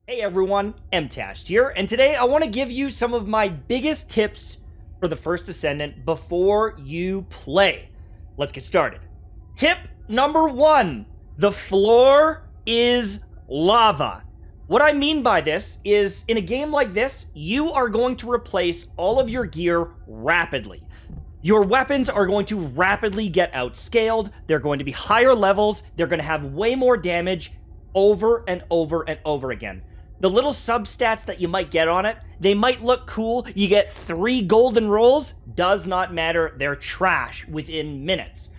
Hey everyone, MTashed here, and today I want to give you some of my biggest tips for the first Descendant before you play. Let's get started. Tip number 1, the floor is lava. What I mean by this is, in a game like this, you are going to replace all of your gear rapidly. Your weapons are going to rapidly get outscaled, they're going to be higher levels, they're going to have way more damage over and over and over again. The little substats that you might get on it, they might look cool. You get 3 golden rolls, does not matter. They're trash within minutes.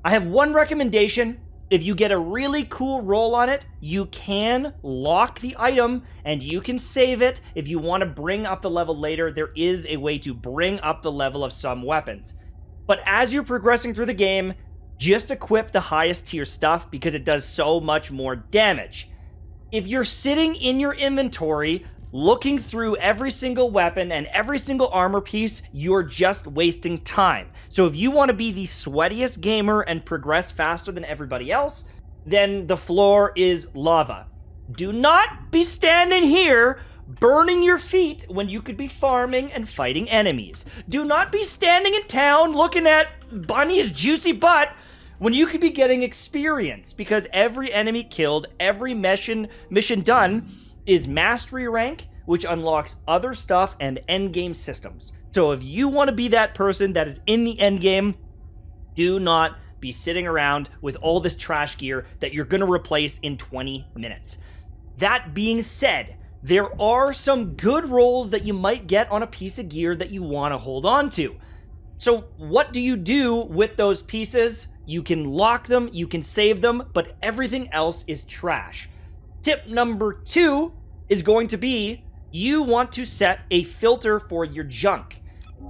I have one recommendation. If you get a really cool roll on it, you can lock the item and you can save it. If you want to bring up the level later, there is a way to bring up the level of some weapons. But as you're progressing through the game, just equip the highest tier stuff because it does so much more damage. If you're sitting in your inventory looking through every single weapon and every single armor piece, you're just wasting time. So if you want to be the sweatiest gamer and progress faster than everybody else, then the floor is lava. Do not be standing here burning your feet when you could be farming and fighting enemies. Do not be standing in town looking at Bunny's juicy butt when you could be getting experience, because every enemy killed, every mission done is mastery rank, which unlocks other stuff and endgame systems. So if you want to be that person that is in the endgame, do not be sitting around with all this trash gear that you're going to replace in 20 minutes. That being said, there are some good rolls that you might get on a piece of gear that you want to hold on to. So what do you do with those pieces? You can lock them, you can save them, but everything else is trash. Tip number 2 is going to be, you want to set a filter for your junk.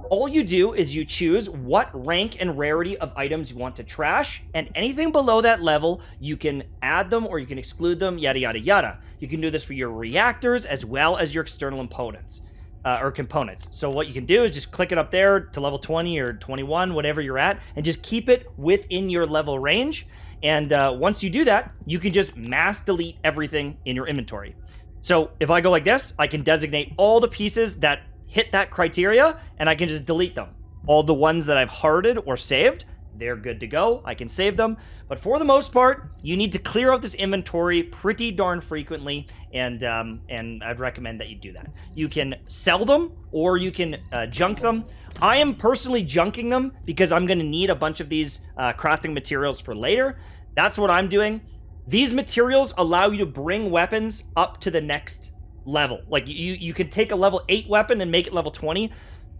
All you do is you choose what rank and rarity of items you want to trash, and anything below that level, you can add them or you can exclude them, yada yada yada. You can do this for your reactors as well as your external components. So what you can do is just click it up there to level 20 or 21, whatever you're at, and just keep it within your level range. And once you do that, you can just mass delete everything in your inventory. So if I go like this, I can designate all the pieces that hit that criteria, and I can just delete them. All the ones that I've hearted or saved, they're good to go. I can save them. But for the most part, you need to clear out this inventory pretty darn frequently, and I'd recommend that you do that. You can sell them, or you can junk them. I am personally junking them because I'm going to need a bunch of these crafting materials for later. That's what I'm doing. These materials allow you to bring weapons up to the next level. Like, you could take a level 8 weapon and make it level 20.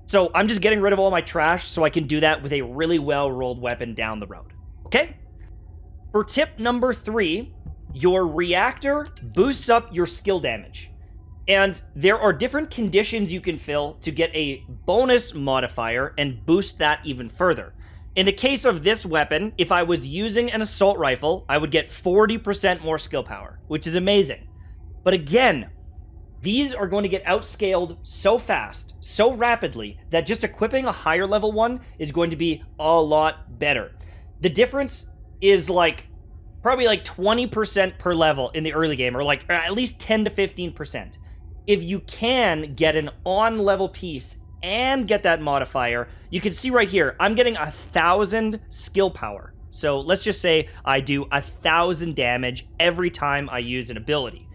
So I'm just getting rid of all my trash so I can do that with a really well-rolled weapon down the road. Okay? For tip number 3, your reactor boosts up your skill damage. And there are different conditions you can fill to get a bonus modifier and boost that even further. In the case of this weapon, if I was using an assault rifle, I would get 40% more skill power, which is amazing. But again, these are going to get outscaled so fast, so rapidly, that just equipping a higher level one is going to be a lot better. The difference is probably 20% per level in the early game, or at least 10 to 15%. If you can get an on-level piece and get that modifier, you can see right here, I'm getting 1,000 skill power. So let's just say I do 1,000 damage every time I use an ability.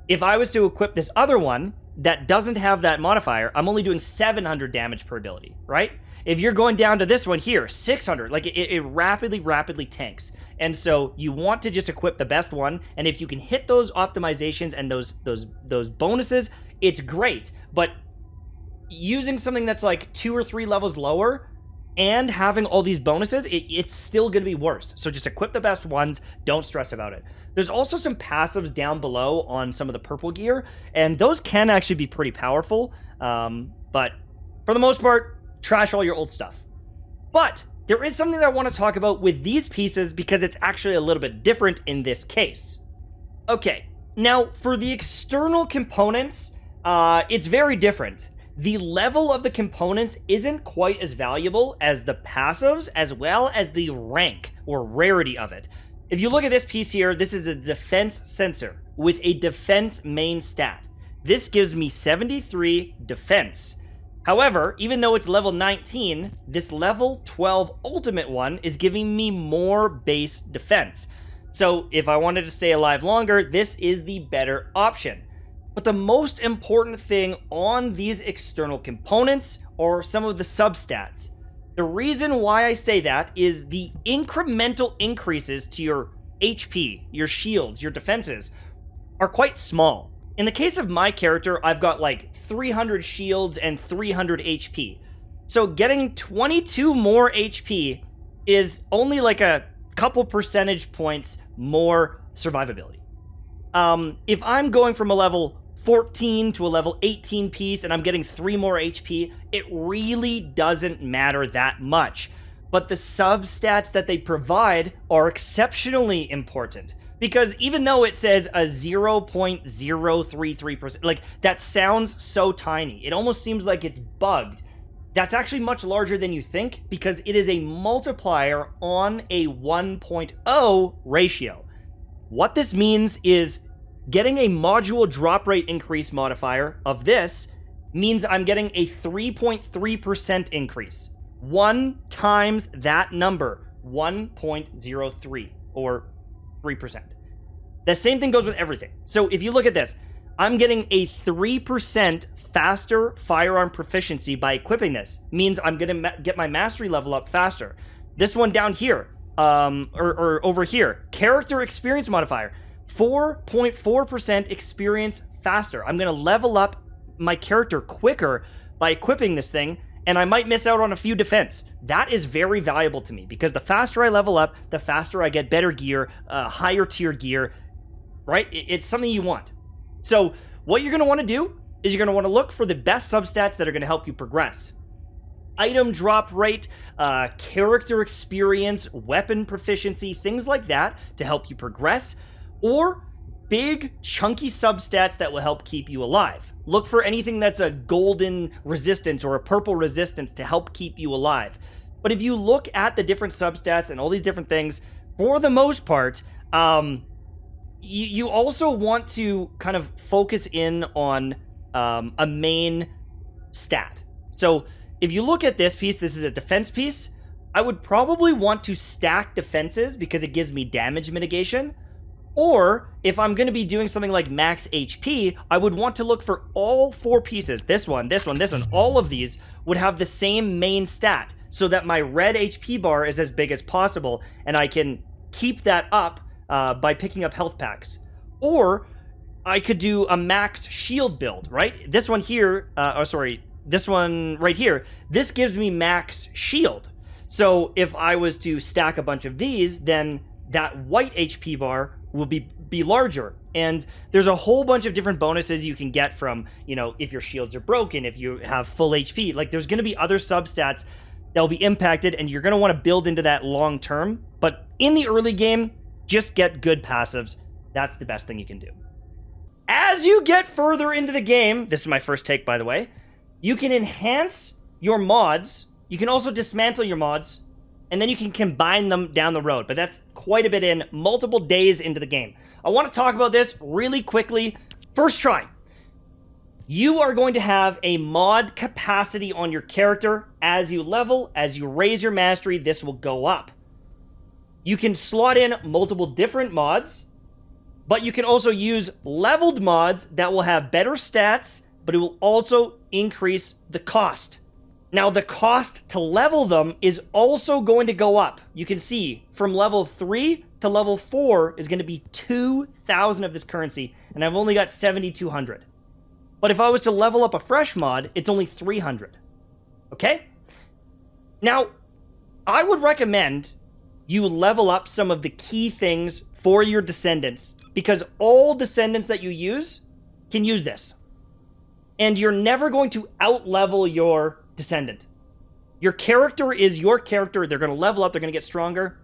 If I was to equip this other one that doesn't have that modifier, I'm only doing 700 damage per ability, right? If you're going down to this one here, 600, it rapidly tanks. And so you want to just equip the best one, and if you can hit those optimizations and those bonuses, it's great. But using something that's 2 or 3 levels lower and having all these bonuses, it's still going to be worse. So just equip the best ones. Don't stress about it. There's also some passives down below on some of the purple gear, and those can actually be pretty powerful. But for the most part, trash all your old stuff. But there is something that I want to talk about with these pieces because it's actually a little bit different in this case. Okay, now for the external components, it's very different. The level of the components isn't quite as valuable as the passives, as well as the rank or rarity of it. If you look at this piece here, this is a defense sensor with a defense main stat. This gives me 73 defense. However, even though it's level 19, this level 12 ultimate one is giving me more base defense. So if I wanted to stay alive longer, this is the better option. But the most important thing on these external components are some of the substats. The reason why I say that is the incremental increases to your HP, your shields, your defenses are quite small. In the case of my character, I've got like 300 shields and 300 HP. So getting 22 more HP is only like a couple percentage points more survivability. If I'm going from a level 14 to a level 18 piece and I'm getting 3 more HP, it really doesn't matter that much. But the substats that they provide are exceptionally important. Because even though it says a 0.033%, like that sounds so tiny. It almost seems like it's bugged. That's actually much larger than you think because it is a multiplier on a 1.0 ratio. What this means is getting a module drop rate increase modifier of this means I'm getting a 3.3% increase. 1 times that number, 1.03 or 3%. The same thing goes with everything. So if you look at this, I'm getting a 3% faster firearm proficiency by equipping this. Means I'm going to get my mastery level up faster. This one down here, or over here, character experience modifier, 4.4% experience faster. I'm going to level up my character quicker by equipping this thing, and I might miss out on a few defense. That is very valuable to me because the faster I level up, the faster I get better gear, higher tier gear, right? It's something you want. So what you're going to want to do is you're going to want to look for the best substats that are going to help you progress. Item drop rate, character experience, weapon proficiency, things like that to help you progress, or big chunky substats that will help keep you alive. Look for anything that's a golden resistance or a purple resistance to help keep you alive. But if you look at the different substats and all these different things, for the most part, you also want to kind of focus in on a main stat. So if you look at this piece, this is a defense piece. I would probably want to stack defenses because it gives me damage mitigation. Or if I'm going to be doing something like max HP, I would want to look for all 4 pieces. This one, this one, this one. All of these would have the same main stat so that my red HP bar is as big as possible and I can keep that up by picking up health packs. Or I could do a max shield build, right? This one here, this one right here, this gives me max shield. So if I was to stack a bunch of these, then that white HP bar will be larger. And there's a whole bunch of different bonuses you can get from, if your shields are broken, if you have full HP. Like, there's going to be other substats that will be impacted, and you're going to want to build into that long term. But in the early game, just get good passives. That's the best thing you can do. As you get further into the game, this is my first take, by the way, you can enhance your mods. You can also dismantle your mods, and then you can combine them down the road. But that's quite a bit in, multiple days into the game. I want to talk about this really quickly. First try. You are going to have a mod capacity on your character. As you level, as you raise your mastery, this will go up. You can slot in multiple different mods, but you can also use leveled mods that will have better stats, but it will also increase the cost. Now, the cost to level them is also going to go up. You can see from level 3 to level 4 is going to be 2,000 of this currency, and I've only got 7,200. But if I was to level up a fresh mod, it's only 300. Okay? Now, I would recommend you level up some of the key things for your Descendants, because all Descendants that you use can use this. And you're never going to out-level your Descendant. Your character is your character. They're going to level up. They're going to get stronger.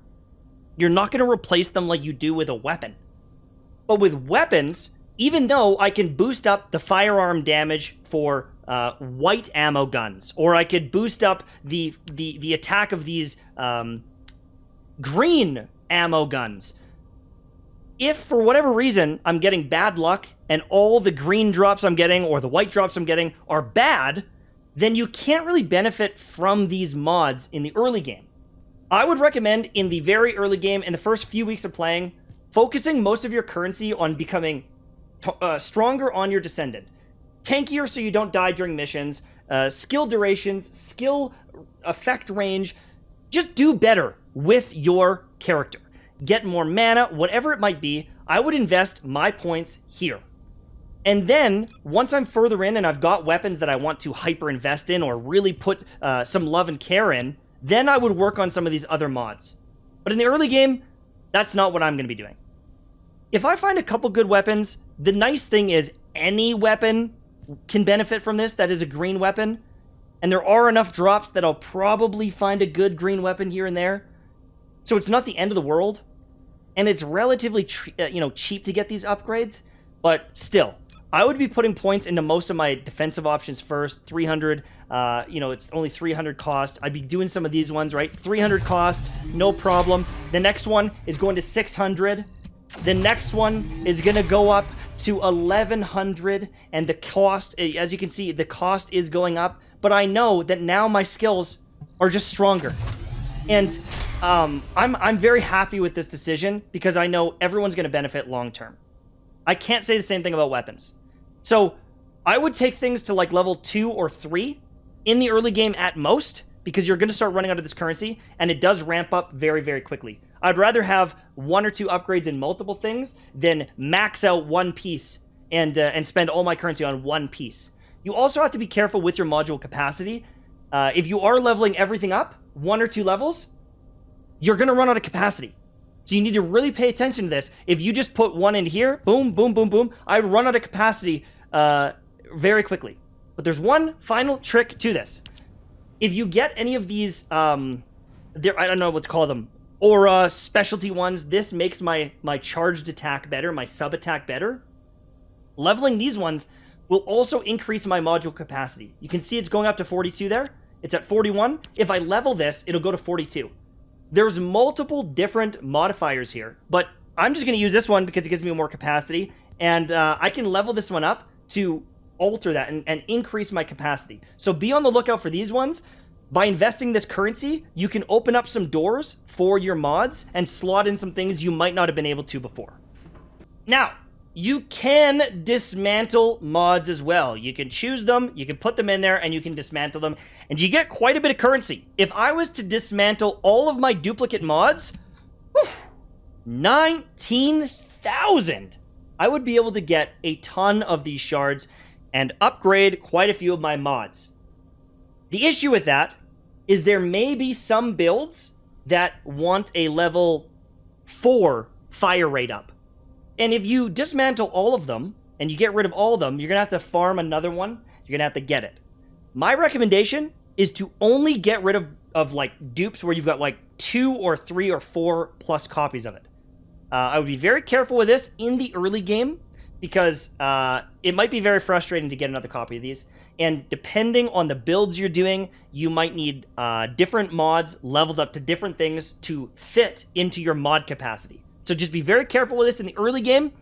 You're not going to replace them like you do with a weapon. But with weapons, even though I can boost up the firearm damage for white ammo guns, or I could boost up the attack of these green ammo guns, if for whatever reason I'm getting bad luck and all the green drops I'm getting or the white drops I'm getting are bad, then you can't really benefit from these mods in the early game. I would recommend in the very early game, in the first few weeks of playing, focusing most of your currency on becoming stronger on your Descendant. Tankier so you don't die during missions, skill durations, skill effect range. Just do better with your character. Get more mana, whatever it might be. I would invest my points here. And then, once I'm further in and I've got weapons that I want to hyper invest in or really put some love and care in, then I would work on some of these other mods. But in the early game, that's not what I'm going to be doing. If I find a couple good weapons, the nice thing is any weapon can benefit from this that is a green weapon. And there are enough drops that I'll probably find a good green weapon here and there. So it's not the end of the world. And it's relatively cheap to get these upgrades. But still, I would be putting points into most of my defensive options first. 300, it's only 300 cost. I'd be doing some of these ones, right? 300 cost, no problem. The next one is going to 600. The next one is going to go up to 1100. And the cost, as you can see, the cost is going up. But I know that now my skills are just stronger. And I'm very happy with this decision because I know everyone's going to benefit long term. I can't say the same thing about weapons. So I would take things to like level 2 or 3 in the early game at most because you're going to start running out of this currency and it does ramp up very, very quickly. I'd rather have 1 or 2 upgrades in multiple things than max out one piece and spend all my currency on one piece. You also have to be careful with your module capacity. If you are leveling everything up 1 or 2 levels, you're going to run out of capacity. So you need to really pay attention to this. If you just put 1 in here, boom, boom, boom, boom, I'd run out of capacity very quickly. But there's one final trick to this. If you get any of these, I don't know what to call them, aura specialty ones, this makes my charged attack better, my sub attack better. Leveling these ones will also increase my module capacity. You can see it's going up to 42 there. It's at 41. If I level this, it'll go to 42. There's multiple different modifiers here, but I'm just going to use this one because it gives me more capacity, and I can level this one up to alter that and increase my capacity. So be on the lookout for these ones. By investing this currency, you can open up some doors for your mods and slot in some things you might not have been able to before. Now, you can dismantle mods as well. You can choose them, you can put them in there, and you can dismantle them, and you get quite a bit of currency. If I was to dismantle all of my duplicate mods, 19,000! I would be able to get a ton of these shards and upgrade quite a few of my mods. The issue with that is there may be some builds that want a level 4 fire rate up. And if you dismantle all of them, and you get rid of all of them, you're going to have to farm another one. You're going to have to get it. My recommendation is to only get rid of like, dupes where you've got, like, 2 or 3 or 4 plus copies of it. I would be very careful with this in the early game, because it might be very frustrating to get another copy of these. And depending on the builds you're doing, you might need different mods leveled up to different things to fit into your mod capacity. So just be very careful with this in the early game.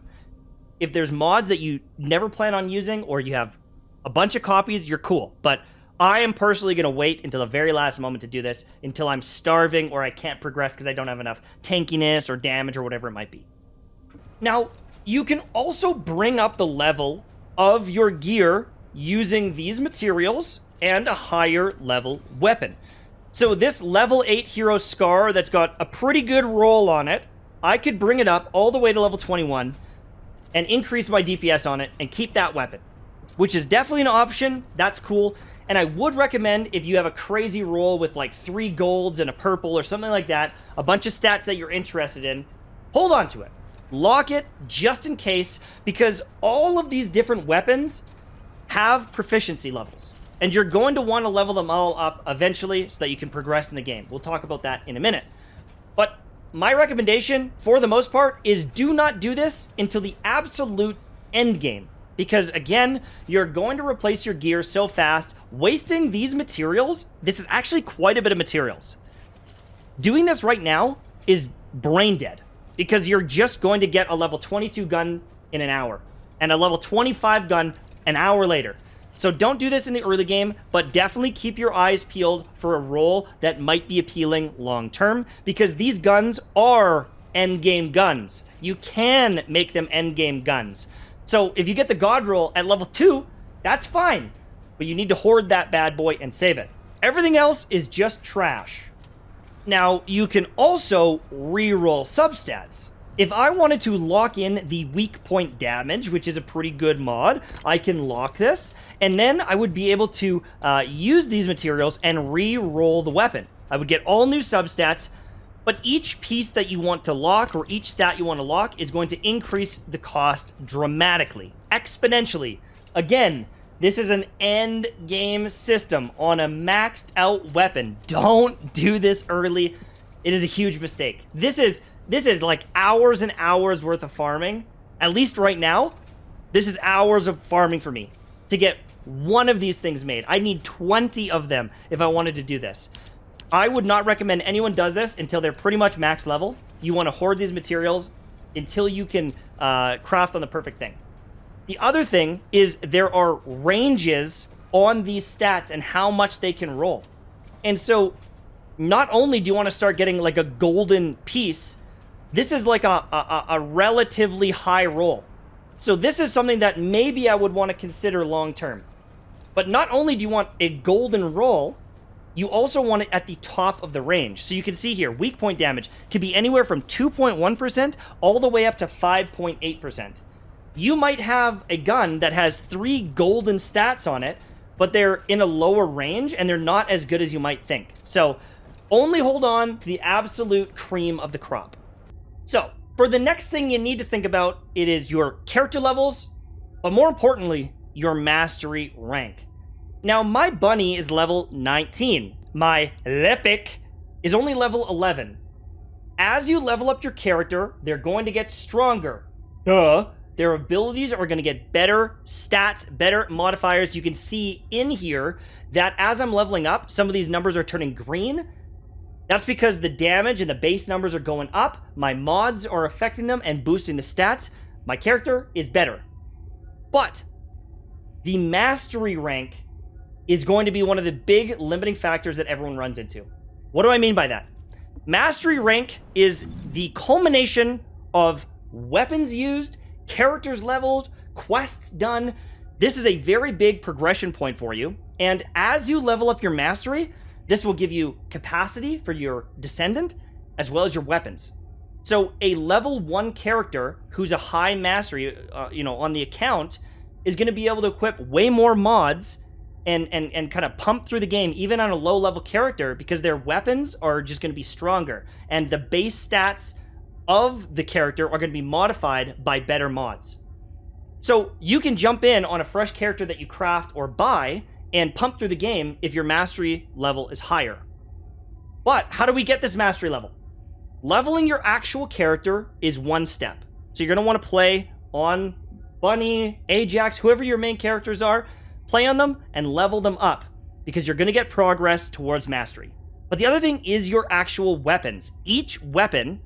If there's mods that you never plan on using, or you have a bunch of copies, you're cool. But I am personally going to wait until the very last moment to do this, until I'm starving or I can't progress because I don't have enough tankiness or damage or whatever it might be. Now, you can also bring up the level of your gear using these materials and a higher level weapon. So this level 8 hero scar that's got a pretty good roll on it, I could bring it up all the way to level 21 and increase my DPS on it and keep that weapon, which is definitely an option. That's cool. And I would recommend, if you have a crazy roll with like 3 golds and a purple or something like that, a bunch of stats that you're interested in, hold on to it. Lock it just in case, because all of these different weapons have proficiency levels. And you're going to want to level them all up eventually so that you can progress in the game. We'll talk about that in a minute. But my recommendation, for the most part, is do not do this until the absolute end game. Because, again, you're going to replace your gear so fast. Wasting these materials, this is actually quite a bit of materials. Doing this right now is brain dead. because you're just going to get a level 22 gun in an hour and a level 25 gun an hour later. So don't do this in the early game, but definitely keep your eyes peeled for a role that might be appealing long term, because these guns are endgame guns. You can make them endgame guns. So if you get the God roll at level 2, that's fine, but you need to hoard that bad boy and save it. Everything else is just trash. Now, you can also reroll substats. If I wanted to lock in the weak point damage, which is a pretty good mod, I can lock this, and then I would be able to use these materials and re-roll the weapon. I would get all new substats, but each piece that you want to lock, or each stat you want to lock, is going to increase the cost dramatically, exponentially. Again, this is an end game system on a maxed out weapon. Don't do this early. It is a huge mistake. This is like hours and hours worth of farming. At least right now, this is hours of farming for me to get one of these things made. I need 20 of them if I wanted to do this. I would not recommend anyone does this until they're pretty much max level. You want to hoard these materials until you can craft on the perfect thing. The other thing is there are ranges on these stats and how much they can roll. And so not only do you want to start getting like a golden piece, this is like a relatively high roll. So this is something that maybe I would want to consider long term. But not only do you want a golden roll, you also want it at the top of the range. So you can see here, weak point damage can be anywhere from 2.1% all the way up to 5.8%. You might have a gun that has 3 golden stats on it, but they're in a lower range and they're not as good as you might think. So only hold on to the absolute cream of the crop. So for the next thing you need to think about, it is your character levels, but more importantly, your mastery rank. Now, my bunny is level 19. My Lepic is only level 11. As you level up your character, they're going to get stronger. Duh. Their abilities are going to get better stats, better modifiers. You can see in here that as I'm leveling up, some of these numbers are turning green. That's because the damage and the base numbers are going up. My mods are affecting them and boosting the stats. My character is better. But the mastery rank is going to be one of the big limiting factors that everyone runs into. What do I mean by that? Mastery rank is the culmination of weapons used, characters leveled, quests done. This is a very big progression point for you. And as you level up your mastery, this will give you capacity for your Descendant as well as your weapons. So a level 1 character who's a high mastery, on the account is going to be able to equip way more mods and kind of pump through the game even on a low level character, because their weapons are just going to be stronger and the base stats of the character are going to be modified by better mods. So you can jump in on a fresh character that you craft or buy and pump through the game if your mastery level is higher. But how do we get this mastery level? Leveling your actual character is one step. So you're going to want to play on Bunny, Ajax, whoever your main characters are, play on them and level them up, because you're going to get progress towards mastery. But the other thing is your actual weapons. Each weapon,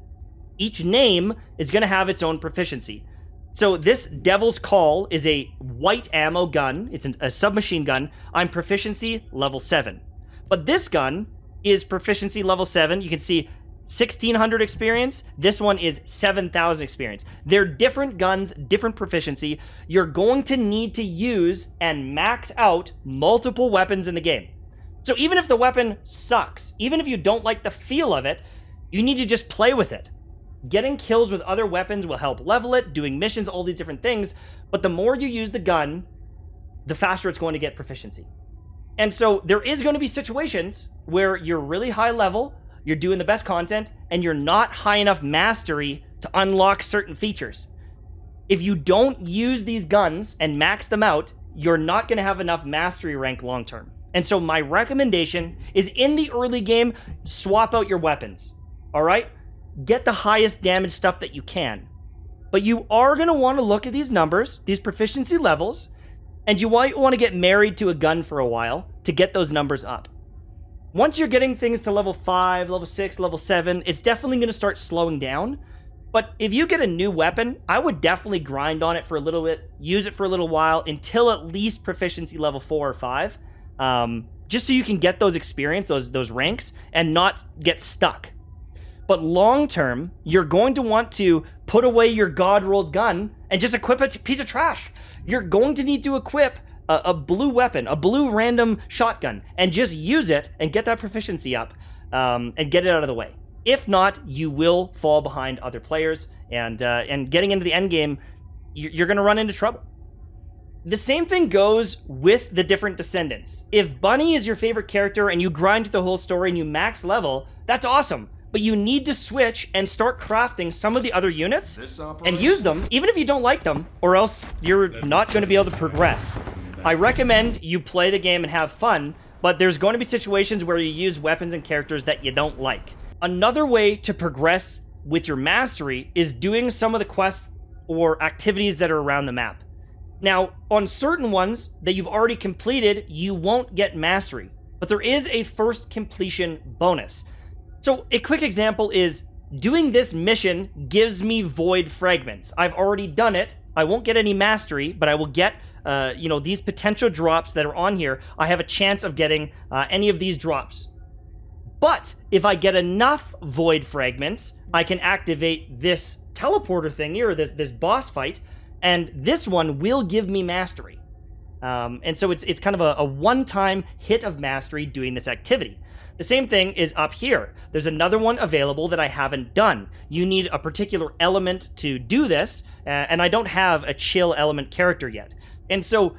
each name is going to have its own proficiency. So this Devil's Call is a white ammo gun. It's a submachine gun. I'm proficiency level 7. But this gun is proficiency level 7. You can see 1,600 experience. This one is 7,000 experience. They're different guns, different proficiency. You're going to need to use and max out multiple weapons in the game. So even if the weapon sucks, even if you don't like the feel of it, you need to just play with it. Getting kills with other weapons will help level it, doing missions, all these different things. But the more you use the gun, the faster it's going to get proficiency. And so there is going to be situations where you're really high level, you're doing the best content, and you're not high enough mastery to unlock certain features. If you don't use these guns and max them out, you're not going to have enough mastery rank long term. And so my recommendation is, in the early game, swap out your weapons. All right? Get the highest damage stuff that you can. But you are going to want to look at these numbers, these proficiency levels, and you might want to get married to a gun for a while to get those numbers up. Once you're getting things to level 5, level 6, level 7, it's definitely going to start slowing down. But if you get a new weapon, I would definitely grind on it for a little bit, use it for a little while until at least proficiency level 4 or 5, just so you can get those experience, those ranks, and not get stuck. But long term, you're going to want to put away your god-rolled gun and just equip a piece of trash. You're going to need to equip a blue weapon, a blue random shotgun, and just use it and get that proficiency up and get it out of the way. If not, you will fall behind other players, and getting into the end game, you're going to run into trouble. The same thing goes with the different Descendants. If Bunny is your favorite character and you grind the whole story and you max level, that's awesome. But you need to switch and start crafting some of the other units and use them, even if you don't like them, or else you're not going to be able to progress. I recommend you play the game and have fun, but there's going to be situations where you use weapons and characters that you don't like. Another way to progress with your mastery is doing some of the quests or activities that are around the map. Now, on certain ones that you've already completed, you won't get mastery, but there is a first completion bonus. So a quick example is doing this mission gives me void fragments. I've already done it. I won't get any mastery, but I will get these potential drops that are on here. I have a chance of getting any of these drops. But if I get enough void fragments, I can activate this teleporter thingy, or this boss fight, and this one will give me mastery. And so it's kind of a one-time hit of mastery doing this activity. The same thing is up here. There's another one available that I haven't done. You need a particular element to do this, and I don't have a chill element character yet. And so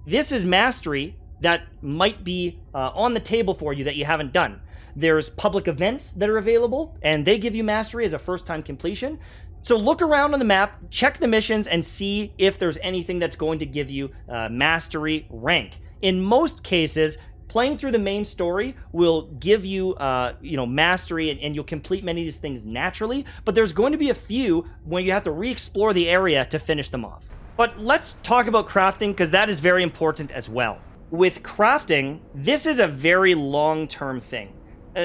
this is mastery that might be on the table for you that you haven't done. There's public events that are available, and they give you mastery as a first-time completion. So look around on the map, check the missions, and see if there's anything that's going to give you mastery rank. In most cases, playing through the main story will give you, mastery, and you'll complete many of these things naturally, but there's going to be a few where you have to re-explore the area to finish them off. But let's talk about crafting, because that is very important as well. With crafting, this is a very long-term thing.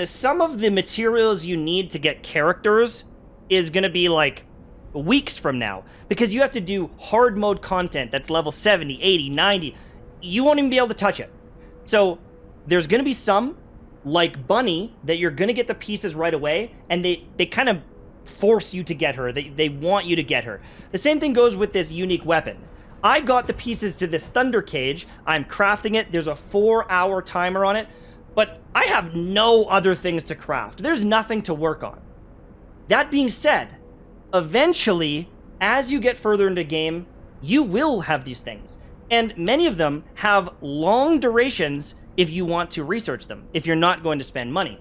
Some of the materials you need to get characters is going to be like weeks from now, because you have to do hard mode content that's level 70, 80, 90. You won't even be able to touch it. So there's going to be some, like Bunny, that you're going to get the pieces right away, and they kind of force you to get her. They want you to get her. The same thing goes with this unique weapon. I got the pieces to this thunder cage. I'm crafting it. There's a 4-hour timer on it, but I have no other things to craft. There's nothing to work on. That being said, eventually, as you get further into the game, you will have these things. And many of them have long durations if you want to research them, if you're not going to spend money.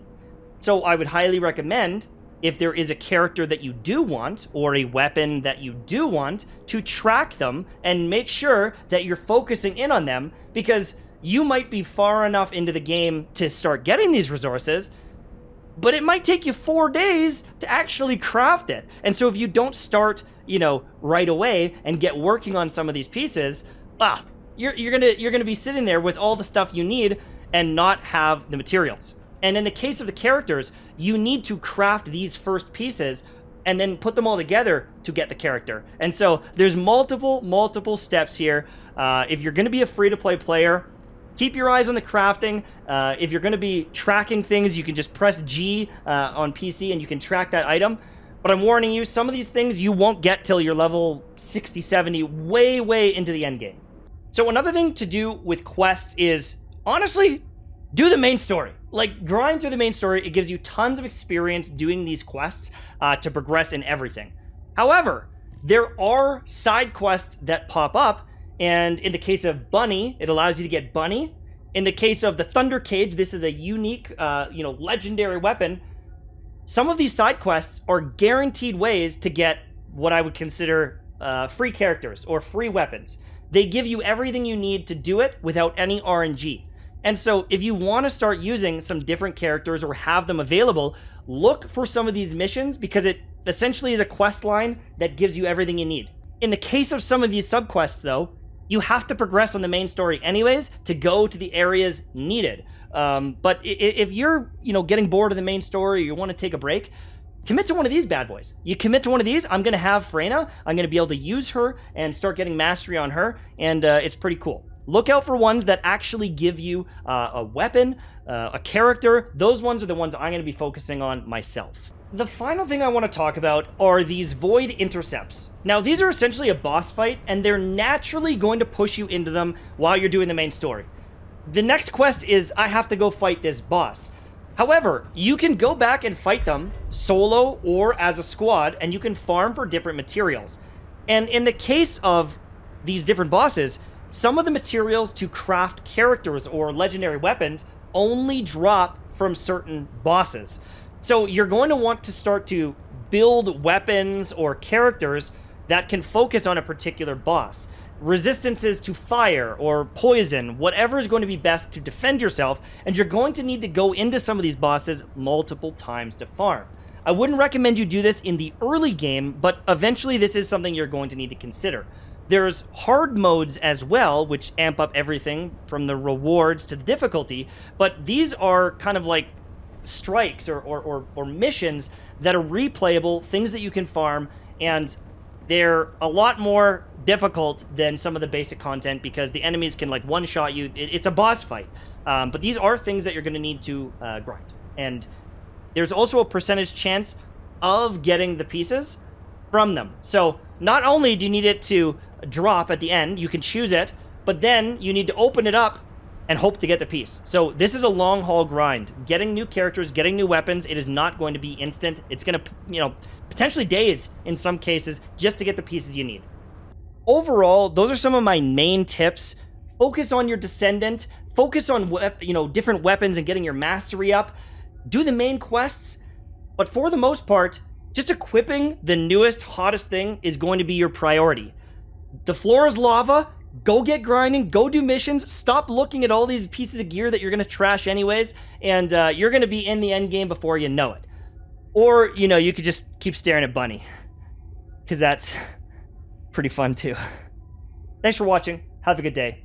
So I would highly recommend, if there is a character that you do want, or a weapon that you do want, to track them and make sure that you're focusing in on them, because you might be far enough into the game to start getting these resources, but it might take you 4 days to actually craft it. And so if you don't start, right away and get working on some of these pieces, you're gonna be sitting there with all the stuff you need and not have the materials. And in the case of the characters, you need to craft these first pieces and then put them all together to get the character. And so there's multiple steps here. If you're gonna be a free-to-play player, keep your eyes on the crafting. If you're going to be tracking things, you can just press G on PC and you can track that item. But I'm warning you, some of these things you won't get till you're level 60, 70, way into the end game. So another thing to do with quests is, honestly, do the main story. Like, grind through the main story. It gives you tons of experience doing these quests to progress in everything. However, there are side quests that pop up. And in the case of Bunny, it allows you to get Bunny. In the case of the Thunder Cage, this is a unique, legendary weapon. Some of these side quests are guaranteed ways to get what I would consider free characters or free weapons. They give you everything you need to do it without any RNG. And so if you want to start using some different characters or have them available, look for some of these missions, because it essentially is a quest line that gives you everything you need. In the case of some of these subquests, though, you have to progress on the main story anyways to go to the areas needed. But if you're, getting bored of the main story, or you want to take a break, commit to one of these bad boys. You commit to one of these, I'm going to have Freyna. I'm going to be able to use her and start getting mastery on her, and it's pretty cool. Look out for ones that actually give you a weapon, a character. Those ones are the ones I'm going to be focusing on myself. The final thing I want to talk about are these void intercepts. Now, these are essentially a boss fight, and they're naturally going to push you into them while you're doing the main story. The next quest is, I have to go fight this boss. However, you can go back and fight them solo or as a squad, and you can farm for different materials. And in the case of these different bosses, some of the materials to craft characters or legendary weapons only drop from certain bosses. So you're going to want to start to build weapons or characters that can focus on a particular boss. Resistances to fire or poison, whatever is going to be best to defend yourself, and you're going to need to go into some of these bosses multiple times to farm. I wouldn't recommend you do this in the early game, but eventually this is something you're going to need to consider. There's hard modes as well, which amp up everything from the rewards to the difficulty, but these are kind of like strikes or missions that are replayable, things that you can farm, and they're a lot more difficult than some of the basic content because the enemies can like one-shot you. It's a boss fight, but these are things that you're going to need to grind. And there's also a percentage chance of getting the pieces from them. So not only do you need it to drop at the end, you can choose it, but then you need to open it up and hope to get the piece. So this is a long haul grind. Getting new characters, getting new weapons, it is not going to be instant. It's going to, potentially days in some cases just to get the pieces you need. Overall, those are some of my main tips. Focus on your Descendant. Focus on, different weapons and getting your mastery up. Do the main quests. But for the most part, just equipping the newest, hottest thing is going to be your priority. The floor is lava. Go get grinding, go do missions, stop looking at all these pieces of gear that you're going to trash anyways, and you're going to be in the end game before you know it. Or, you could just keep staring at Bunny, because that's pretty fun too. Thanks for watching. Have a good day.